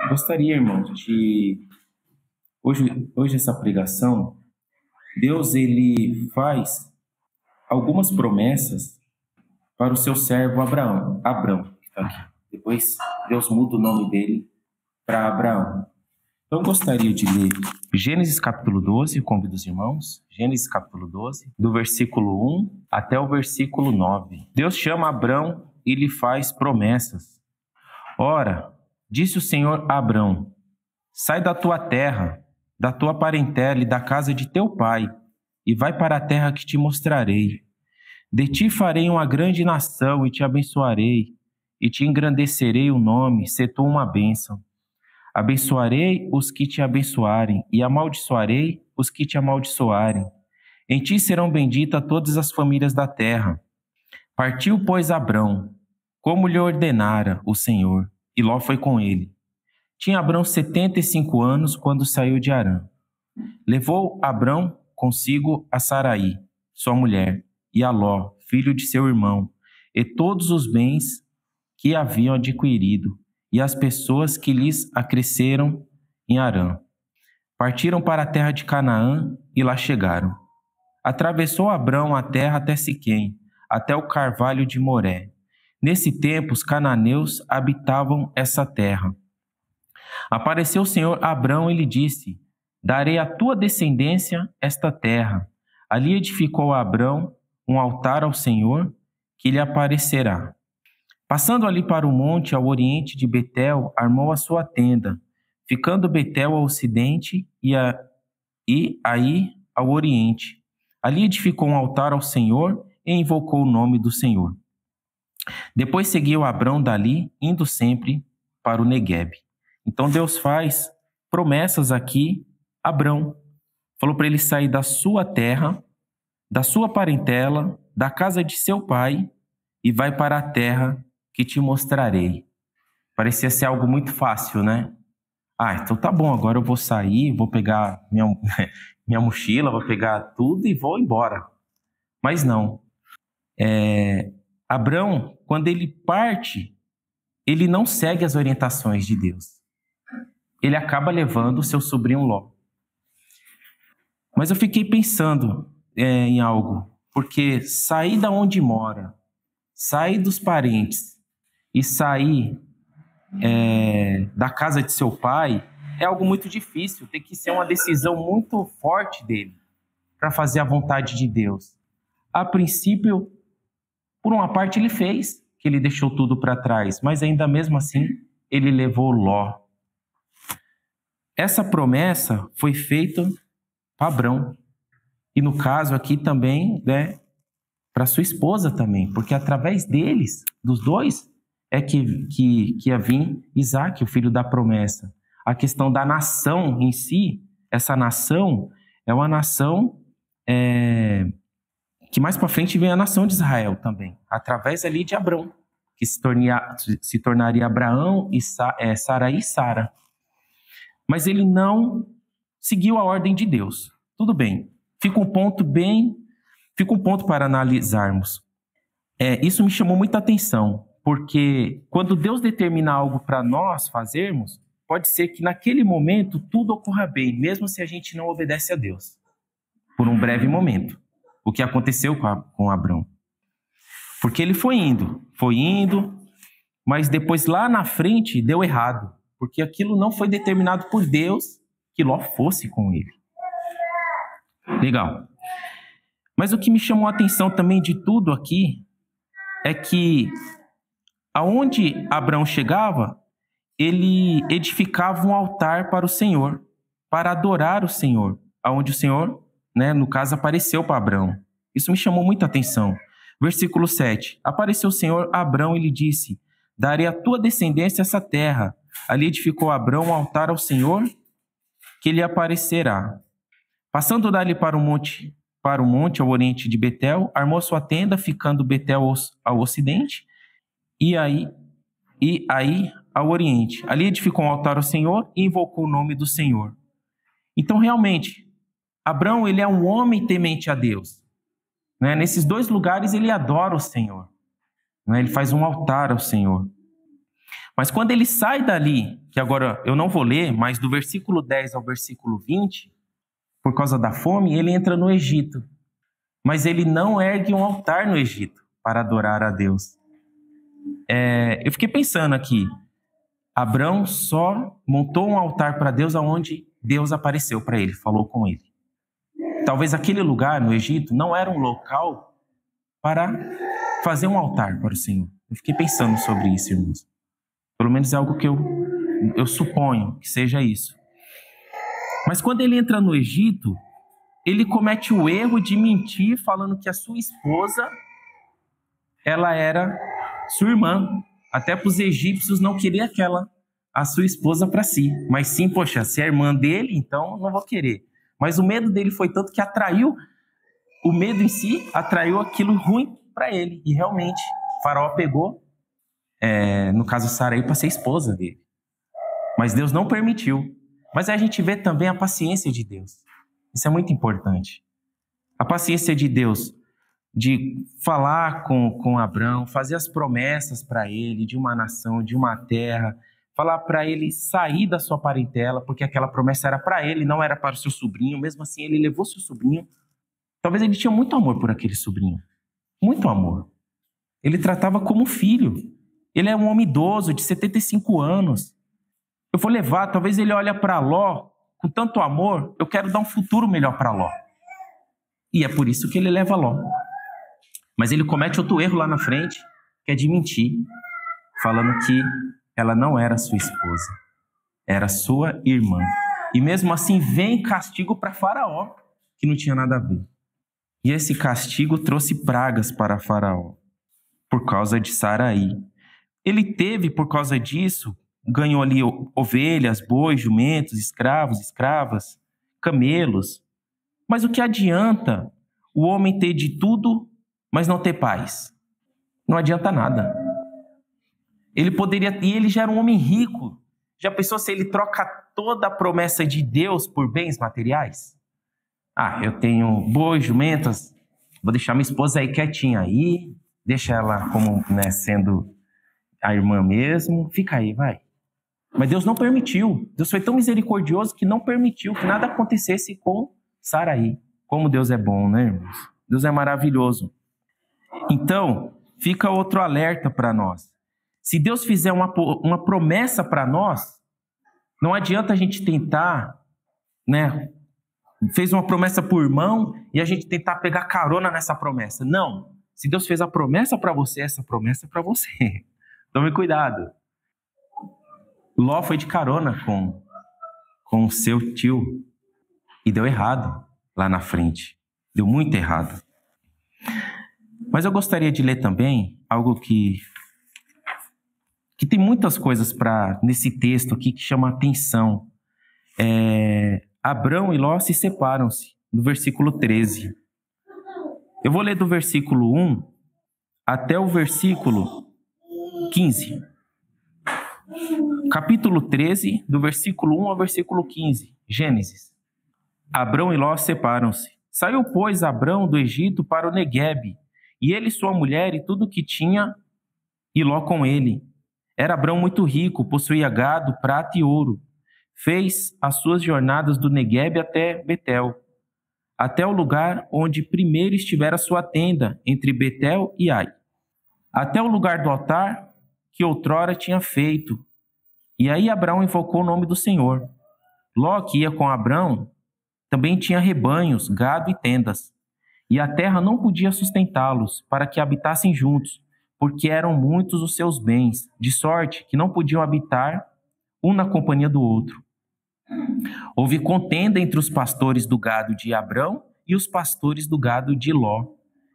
Gostaria, irmãos, de hoje essa pregação, Deus ele faz algumas promessas para o seu servo Abrão, que está aqui. Depois Deus muda o nome dele para Abraão. Então eu gostaria de ler Gênesis capítulo 12, convido os irmãos, Gênesis capítulo 12, do versículo 1 até o versículo 9. Deus chama Abrão e lhe faz promessas. Ora, disse o Senhor a Abrão: sai da tua terra, da tua parentela e da casa de teu pai, e vai para a terra que te mostrarei. De ti farei uma grande nação e te abençoarei, e te engrandecerei o nome, se tu uma bênção. Abençoarei os que te abençoarem, e amaldiçoarei os que te amaldiçoarem. Em ti serão benditas todas as famílias da terra. Partiu, pois, Abrão, como lhe ordenara o Senhor, e Ló foi com ele. Tinha Abrão 75 anos quando saiu de Harã. Levou Abrão consigo a Saraí, sua mulher, e a Ló, filho de seu irmão, e todos os bens que haviam adquirido, e as pessoas que lhes acresceram em Harã. Partiram para a terra de Canaã e lá chegaram. Atravessou Abrão a terra até Siquém, até o carvalho de Moré. Nesse tempo, os cananeus habitavam essa terra. Apareceu o Senhor a Abrão e lhe disse: darei à tua descendência esta terra. Ali edificou Abrão um altar ao Senhor, que lhe aparecerá. Passando ali para o monte ao oriente de Betel, armou a sua tenda, ficando Betel ao ocidente e aí ao oriente. Ali edificou um altar ao Senhor e invocou o nome do Senhor. Depois seguiu Abrão dali, indo sempre para o Neguebe. Então Deus faz promessas aqui a Abrão. Falou para ele sair da sua terra, da sua parentela, da casa de seu pai, e vai para a terra que te mostrarei. Parecia ser algo muito fácil, né? Então tá bom, agora eu vou sair, vou pegar minha mochila, vou pegar tudo e vou embora. Mas não. Abrão, quando ele parte, ele não segue as orientações de Deus. Ele acaba levando o seu sobrinho Ló. Mas eu fiquei pensando em algo, porque sair da onde mora, sair dos parentes e sair da casa de seu pai é algo muito difícil. Tem que ser uma decisão muito forte dele para fazer a vontade de Deus. A princípio, por uma parte ele fez, que ele deixou tudo para trás, mas ainda mesmo assim ele levou Ló. Essa promessa foi feita para Abrão. E no caso aqui também, para sua esposa também, porque através deles, dos dois, é que ia vir Isaac, o filho da promessa. A questão da nação em si, essa nação é uma nação que mais para frente vem a nação de Israel também, através ali de Abrão, que se tornaria Abraão e Saraí e Sara. Mas ele não seguiu a ordem de Deus. Tudo bem. Fica um ponto para analisarmos. Isso me chamou muita atenção, porque quando Deus determina algo para nós fazermos, pode ser que naquele momento tudo ocorra bem, mesmo se a gente não obedece a Deus, por um breve momento. O que aconteceu com Abrão. Porque ele foi indo, mas depois lá na frente deu errado, porque aquilo não foi determinado por Deus que Ló fosse com ele. Legal. Mas o que me chamou a atenção também de tudo aqui é que aonde Abrão chegava, ele edificava um altar para o Senhor, para adorar o Senhor, aonde o Senhor, no caso, apareceu para Abrão. Isso me chamou muita atenção. Versículo 7. Apareceu o Senhor a Abrão e lhe disse: darei à tua descendência essa terra. Ali edificou Abrão um altar ao Senhor, que lhe aparecerá. Passando dali para o monte ao oriente de Betel, armou sua tenda, ficando Betel ao ocidente, e aí ao oriente. Ali edificou um altar ao Senhor e invocou o nome do Senhor. Então, realmente, Abrão, ele é um homem temente a Deus. Nesses dois lugares, ele adora o Senhor. Ele faz um altar ao Senhor. Mas quando ele sai dali, que agora eu não vou ler, mas do versículo 10 ao versículo 20, por causa da fome, ele entra no Egito. Mas ele não ergue um altar no Egito para adorar a Deus. Eu fiquei pensando aqui, Abrão só montou um altar para Deus aonde Deus apareceu para ele, falou com ele. Talvez aquele lugar no Egito não era um local para fazer um altar para o Senhor. Eu fiquei pensando sobre isso, irmãos. Pelo menos é algo que eu suponho que seja isso. Mas quando ele entra no Egito, ele comete o erro de mentir falando que a sua esposa, ela era sua irmã. Até para os egípcios não queria a sua esposa para si. Mas sim, poxa, se é irmã dele, então não vou querer. Mas o medo dele foi tanto que o medo em si atraiu aquilo ruim para ele. E realmente, Faraó pegou, no caso Sarai, para ser esposa dele. Mas Deus não permitiu. Mas aí a gente vê também a paciência de Deus. Isso é muito importante. A paciência de Deus de falar com Abrão, fazer as promessas para ele de uma nação, de uma terra, falar para ele sair da sua parentela, porque aquela promessa era para ele, não era para o seu sobrinho. Mesmo assim, ele levou seu sobrinho. Talvez ele tinha muito amor por aquele sobrinho. Muito amor. Ele tratava como filho. Ele é um homem idoso, de 75 anos. Eu vou levar, talvez ele olhe para Ló com tanto amor, eu quero dar um futuro melhor para Ló. E é por isso que ele leva Ló. Mas ele comete outro erro lá na frente, que é de mentir, falando que ela não era sua esposa, era sua irmã. E mesmo assim vem castigo para Faraó, que não tinha nada a ver. E esse castigo trouxe pragas para Faraó, por causa de Sarai. Ele teve, por causa disso, ganhou ali ovelhas, bois, jumentos, escravos, escravas, camelos. Mas o que adianta o homem ter de tudo, mas não ter paz? Não adianta nada. Ele poderia, e ele já era um homem rico. Já pensou se ele troca toda a promessa de Deus por bens materiais? Eu tenho bois, jumentas, vou deixar minha esposa aí quietinha aí, deixa ela como, sendo a irmã mesmo, fica aí, vai. Mas Deus não permitiu. Deus foi tão misericordioso que não permitiu que nada acontecesse com Sarai. Como Deus é bom, né, irmãos? Deus é maravilhoso. Então, fica outro alerta para nós. Se Deus fizer uma promessa para nós, não adianta a gente tentar, fez uma promessa por irmão e a gente tentar pegar carona nessa promessa. Não. Se Deus fez a promessa para você, essa promessa é para você. Tome cuidado. Ló foi de carona com o seu tio e deu errado lá na frente. Deu muito errado. Mas eu gostaria de ler também algo que tem muitas coisas nesse texto aqui que chama a atenção. Abrão e Ló se separam-se, no versículo 13. Eu vou ler do versículo 1 até o versículo 15. Capítulo 13, do versículo 1 ao versículo 15, Gênesis. Abrão e Ló separam-se. Saiu, pois, Abrão do Egito para o Neguebe, e ele, sua mulher e tudo o que tinha, e Ló com ele. Era Abrão muito rico, possuía gado, prata e ouro. Fez as suas jornadas do Neguebe até Betel, até o lugar onde primeiro estivera sua tenda, entre Betel e Ai, até o lugar do altar que outrora tinha feito. E aí Abrão invocou o nome do Senhor. Ló, que ia com Abrão, também tinha rebanhos, gado e tendas. E a terra não podia sustentá-los, para que habitassem juntos, porque eram muitos os seus bens, de sorte que não podiam habitar um na companhia do outro. Houve contenda entre os pastores do gado de Abrão e os pastores do gado de Ló.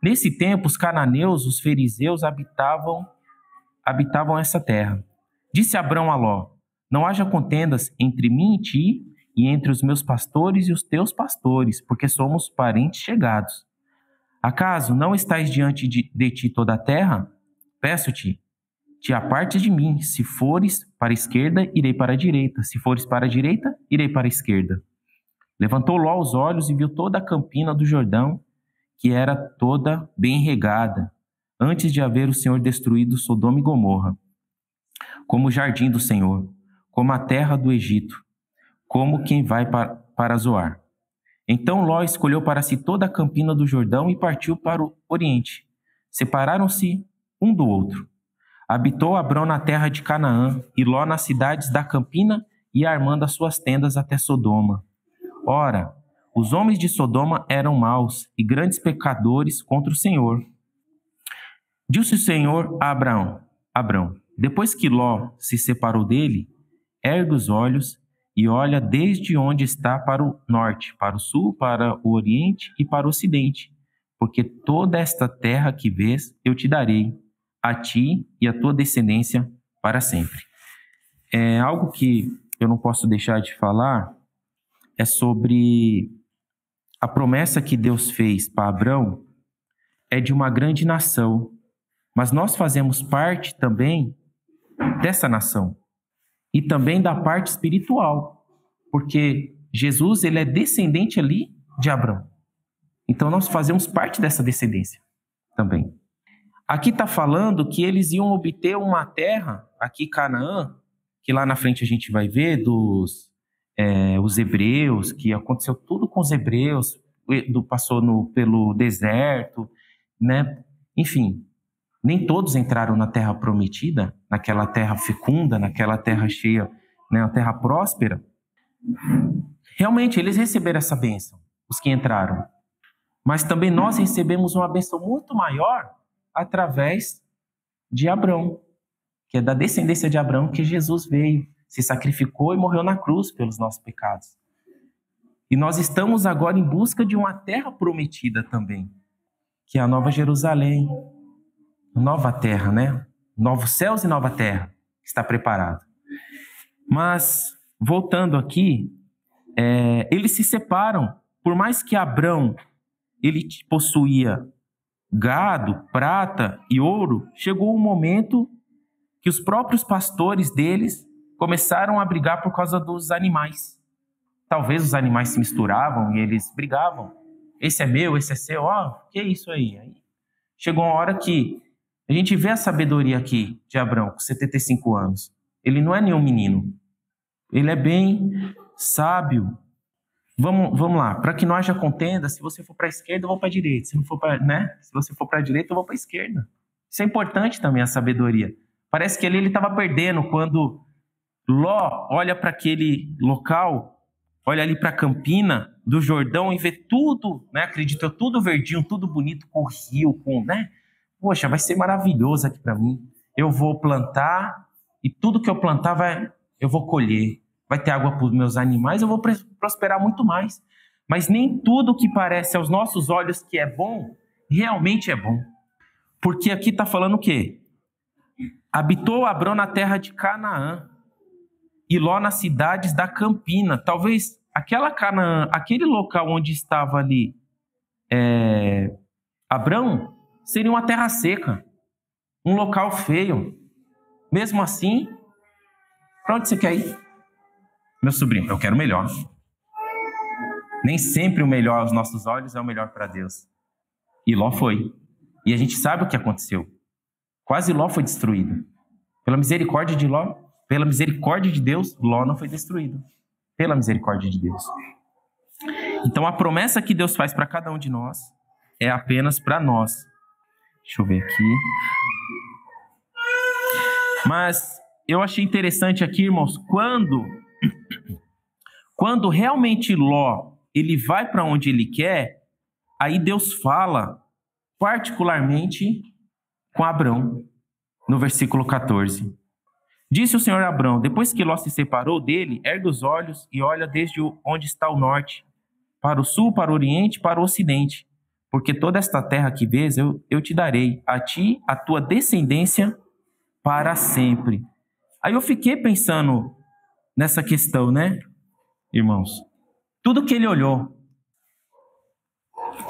Nesse tempo, os cananeus, os fariseus, habitavam essa terra. Disse Abrão a Ló: não haja contendas entre mim e ti, e entre os meus pastores e os teus pastores, porque somos parentes chegados. Acaso não estás diante de ti toda a terra? Peço-te, te apartes de mim. Se fores para a esquerda, irei para a direita. Se fores para a direita, irei para a esquerda. Levantou Ló os olhos e viu toda a campina do Jordão, que era toda bem regada, antes de haver o Senhor destruído Sodoma e Gomorra, como o jardim do Senhor, como a terra do Egito, como quem vai para Zoar. Então Ló escolheu para si toda a campina do Jordão e partiu para o oriente. Separaram-se um do outro. Habitou Abrão na terra de Canaã, e Ló nas cidades da campina, e armando as suas tendas até Sodoma. Ora, os homens de Sodoma eram maus e grandes pecadores contra o Senhor. Disse o Senhor a Abrão, depois que Ló se separou dele, ergue os olhos e olha desde onde está para o norte, para o sul, para o oriente e para o ocidente, porque toda esta terra que vês eu te darei, a ti e a tua descendência para sempre. Algo que eu não posso deixar de falar é sobre a promessa que Deus fez para Abrão, é de uma grande nação, mas nós fazemos parte também dessa nação e também da parte espiritual, porque Jesus ele é descendente ali de Abrão. Então nós fazemos parte dessa descendência também. Aqui está falando que eles iam obter uma terra, aqui Canaã, que lá na frente a gente vai ver os hebreus, que aconteceu tudo com os hebreus, passou pelo deserto, né? Enfim, nem todos entraram na terra prometida, naquela terra fecunda, naquela terra cheia, né? Uma terra próspera. Realmente, eles receberam essa bênção, os que entraram. Mas também nós recebemos uma bênção muito maior através de Abrão, que é da descendência de Abrão que Jesus veio, se sacrificou e morreu na cruz pelos nossos pecados. E nós estamos agora em busca de uma terra prometida também, que é a Nova Jerusalém, nova terra, né? Novos céus e nova terra que está preparado. Mas, voltando aqui, eles se separam. Por mais que Abrão ele possuía gado, prata e ouro, chegou um momento que os próprios pastores deles começaram a brigar por causa dos animais. Talvez os animais se misturavam e eles brigavam. Esse é meu, esse é seu, que é isso aí? Aí chegou uma hora que a gente vê a sabedoria aqui de Abrão, com 75 anos. Ele não é nenhum menino. Ele é bem sábio. Vamos lá, para que não haja contenda, se você for para a esquerda, eu vou para a direita. Se você for para a direita, eu vou para a esquerda. Isso é importante também, a sabedoria. Parece que ele estava perdendo quando Ló olha para aquele local, olha ali para a campina do Jordão e vê tudo, né? Acredito, tudo verdinho, tudo bonito, com rio, né? Poxa, vai ser maravilhoso aqui para mim. Eu vou plantar e tudo que eu plantar eu vou colher. Vai ter água para os meus animais, eu vou prosperar muito mais. Mas nem tudo que parece aos nossos olhos que é bom, realmente é bom. Porque aqui está falando o quê? Habitou Abrão na terra de Canaã, e Ló nas cidades da campina. Talvez aquela Canaã, aquele local onde estava ali Abrão, seria uma terra seca, um local feio. Mesmo assim, para onde você quer ir? Meu sobrinho, eu quero o melhor. Nem sempre o melhor aos nossos olhos é o melhor para Deus. E Ló foi. E a gente sabe o que aconteceu. Quase Ló foi destruído. Pela misericórdia de Ló, pela misericórdia de Deus, Ló não foi destruído. Pela misericórdia de Deus. Então a promessa que Deus faz para cada um de nós é apenas para nós. Deixa eu ver aqui. Mas eu achei interessante aqui, irmãos, quando realmente Ló ele vai para onde ele quer, aí Deus fala particularmente com Abrão, no versículo 14. Disse o Senhor a Abrão, depois que Ló se separou dele, ergue os olhos e olha desde onde está o norte, para o sul, para o oriente, para o ocidente, porque toda esta terra que vês eu te darei, a ti, a tua descendência, para sempre. Aí eu fiquei pensando nessa questão, né, irmãos? Tudo que ele olhou,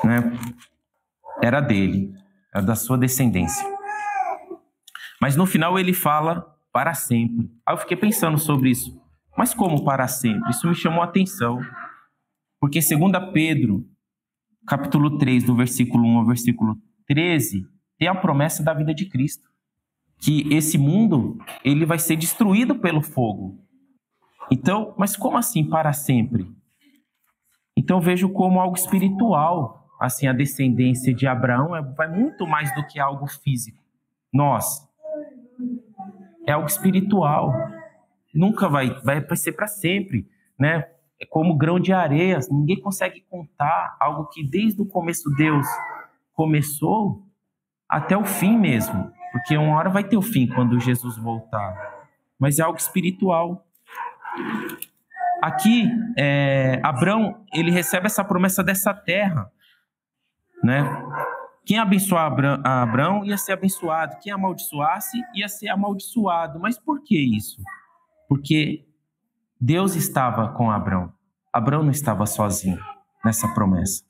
né, era dele, era da sua descendência. Mas no final ele fala para sempre. Aí eu fiquei pensando sobre isso. Mas como para sempre? Isso me chamou a atenção. Porque 2 Pedro, capítulo 3, do versículo 1 ao versículo 13, tem a promessa da vida de Cristo. Que esse mundo, ele vai ser destruído pelo fogo. Então, mas como assim para sempre? Então eu vejo como algo espiritual, assim, a descendência de Abraão vai muito mais do que algo físico. Nós, é algo espiritual. Nunca vai ser para sempre, né? É como grão de areia, ninguém consegue contar algo que desde o começo Deus começou até o fim mesmo, porque uma hora vai ter o fim quando Jesus voltar. Mas é algo espiritual. Aqui, Abraão, ele recebe essa promessa dessa terra, né? Quem abençoar Abraão ia ser abençoado, quem amaldiçoasse ia ser amaldiçoado. Mas por que isso? Porque Deus estava com Abraão. Abraão não estava sozinho nessa promessa.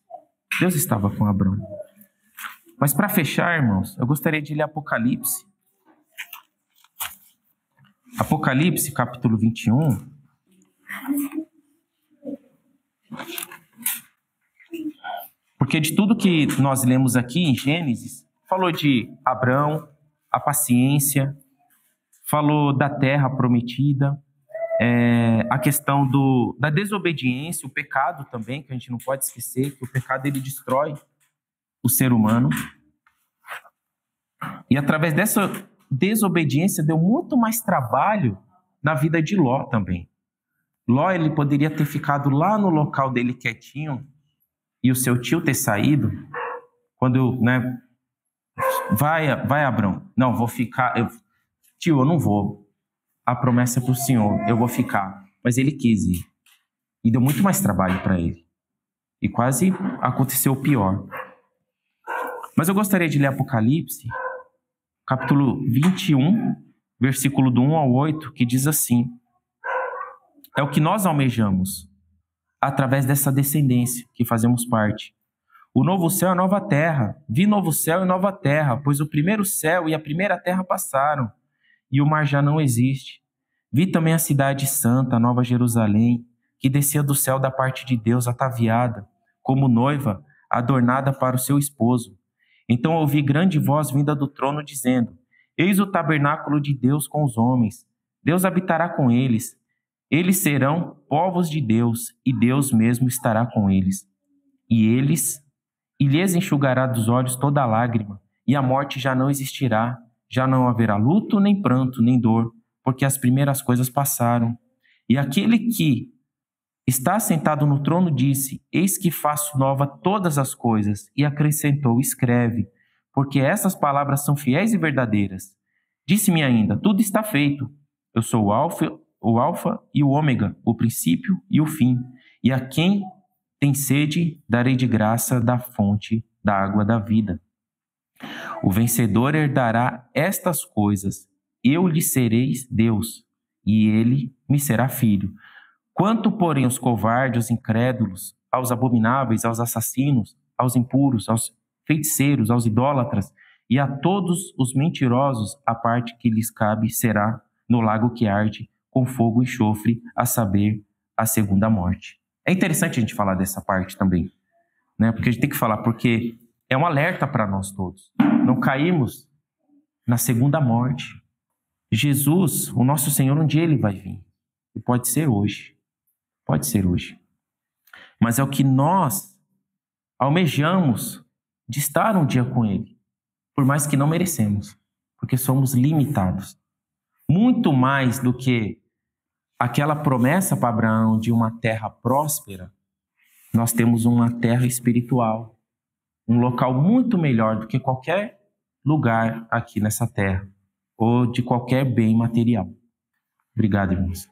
Deus estava com Abraão. Mas para fechar, irmãos, eu gostaria de ler Apocalipse. Apocalipse, capítulo 21. Porque de tudo que nós lemos aqui em Gênesis, falou de Abraão, a paciência, falou da terra prometida, a questão da desobediência, o pecado também, que a gente não pode esquecer, que o pecado ele destrói o ser humano. E através dessa desobediência deu muito mais trabalho na vida de Ló também. Ló, ele poderia ter ficado lá no local dele quietinho e o seu tio ter saído, quando, né, vai Abraão, não, vou ficar, tio, eu não vou, a promessa é para o senhor, eu vou ficar, mas ele quis ir, e deu muito mais trabalho para ele, e quase aconteceu o pior. Mas eu gostaria de ler Apocalipse, capítulo 21, versículo do 1 ao 8, que diz assim: é o que nós almejamos, através dessa descendência que fazemos parte. O novo céu e a nova terra. Vi novo céu e nova terra, pois o primeiro céu e a primeira terra passaram, e o mar já não existe. Vi também a cidade santa, a nova Jerusalém, que descia do céu da parte de Deus, ataviada, como noiva, adornada para o seu esposo. Então ouvi grande voz vinda do trono, dizendo: eis o tabernáculo de Deus com os homens. Deus habitará com eles. Eles serão povos de Deus, e Deus mesmo estará com eles. E lhes enxugará dos olhos toda lágrima, e a morte já não existirá, já não haverá luto, nem pranto, nem dor, porque as primeiras coisas passaram. E aquele que está sentado no trono disse: eis que faço nova todas as coisas, e acrescentou: escreve, porque essas palavras são fiéis e verdadeiras. Disse-me ainda: tudo está feito. Eu sou o Alfa e o Ômega, o princípio e o fim. E a quem tem sede, darei de graça da fonte da água da vida. O vencedor herdará estas coisas. Eu lhe serei Deus, e ele me será filho. Quanto, porém, aos covardes, aos incrédulos, aos abomináveis, aos assassinos, aos impuros, aos feiticeiros, aos idólatras, e a todos os mentirosos, a parte que lhes cabe será no lago que arde, com fogo e enxofre, a saber, a segunda morte. É interessante a gente falar dessa parte também, né? Porque a gente tem que falar, porque é um alerta para nós todos. Não caímos na segunda morte. Jesus, o nosso Senhor, um dia ele vai vir. E pode ser hoje. Pode ser hoje. Mas é o que nós almejamos de estar um dia com ele, por mais que não merecemos, porque somos limitados. Muito mais do que aquela promessa para Abraão de uma terra próspera, nós temos uma terra espiritual, um local muito melhor do que qualquer lugar aqui nessa terra, ou de qualquer bem material. Obrigado, irmãos.